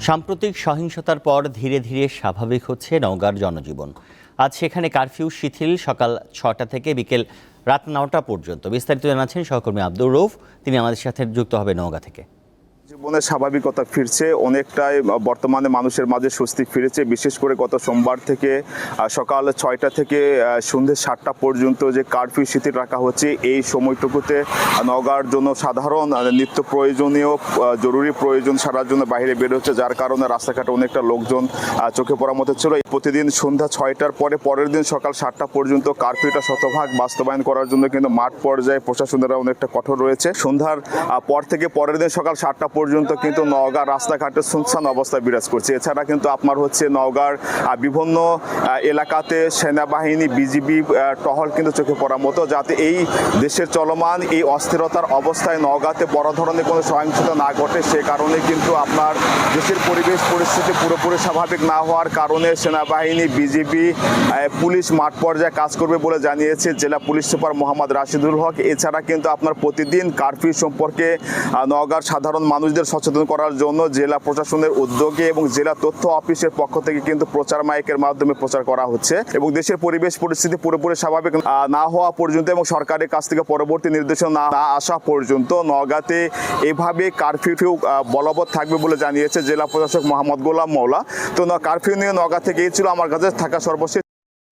সাম্প্রতিক সহিংসতার পর ধীরে ধীরে স্বাভাবিক হচ্ছে নওগাঁর জনজীবন। আজ সেখানে কারফিউ শিথিল, সকাল ৬টা থেকে বিকেল রাত ৯টা পর্যন্ত। বিস্তারিত জানাচ্ছেন সহকর্মী আব্দুর রউফ, তিনি আমাদের সাথে যুক্ত হবে নওগাঁ থেকে। জীবনের স্বাভাবিকতা ফিরছে, অনেকটাই বর্তমানে মানুষের মাঝে স্বস্তি ফিরেছে। বিশেষ করে গত সোমবার থেকে সকাল ৬টা থেকে সন্ধ্যে ৭টা পর্যন্ত যে কারফিউ শিথিল রাখা হচ্ছে, এই সময়টুকুতে নওগাঁর জন্য সাধারণ নিত্য প্রয়োজনীয় জরুরি প্রয়োজন সারার জন্য বাইরে বের হচ্ছে, যার কারণে রাস্তাঘাটে অনেকটা লোকজন চোখে পড়ার মতো ছিল। প্রতিদিন সন্ধ্যা ৬টার পরে পরের দিন সকাল ৭টা পর্যন্ত কারফিউটা শতভাগ বাস্তবায়ন করার জন্য কিন্তু মাঠ পর্যায়ে প্রশাসনেরা অনেকটা কঠোর রয়েছে। সন্ধ্যার পর থেকে পরের দিন সকাল ৭টা পর্যন্ত কিন্তু নওগাঁ রাস্তাঘাটে শুনশান অবস্থা বিরাজ করছে। এছাড়া কিন্তু আপনার হচ্ছে নওগাঁর বিভিন্ন এলাকাতে সেনাবাহিনী, বিজিবি টহল কিন্তু চোখে পড়ার মতো, যাতে এই দেশের চলমান এই অস্থিরতার অবস্থায় নওগাঁতে বড় ধরনের কোনো সহিংসতা না ঘটে। সে কারণে কিন্তু আপনার দেশের পরিবেশ পরিস্থিতি পুরোপুরি স্বাভাবিক না হওয়ার কারণে সেনাবাহিনী, বিজিবি, পুলিশ মাঠ পর্যায়ে কাজ করবে বলে জানিয়েছে জেলা পুলিশ সুপার মোহাম্মদ রাশিদুল হক। এছাড়া কিন্তু আপনার প্রতিদিন কারফিউ সম্পর্কে নওগাঁর সাধারণ মানুষদের সচেতন করার জন্য জেলা প্রশাসনের উদ্যোগে এবং জেলা তথ্য অফিসের পক্ষ থেকে কিন্তু প্রচার মাইকের মাধ্যমে প্রচার করা হচ্ছে। এবং দেশের পরিবেশ পরিস্থিতি পুরোপুরি স্বাভাবিক না হওয়া পর্যন্ত এবং সরকারের কাছ থেকে পরবর্তী নির্দেশনা না আসা পর্যন্ত নওগাঁতে এভাবে কারফিউ বলবৎ থাকবে বলে জানিয়েছে জেলা প্রশাসক মোহাম্মদ গোলাম মওলা। তো কারফিউ নিয়ে নওগাঁ থেকে এই ছিল আমার কাছে থাকা সর্বশেষ।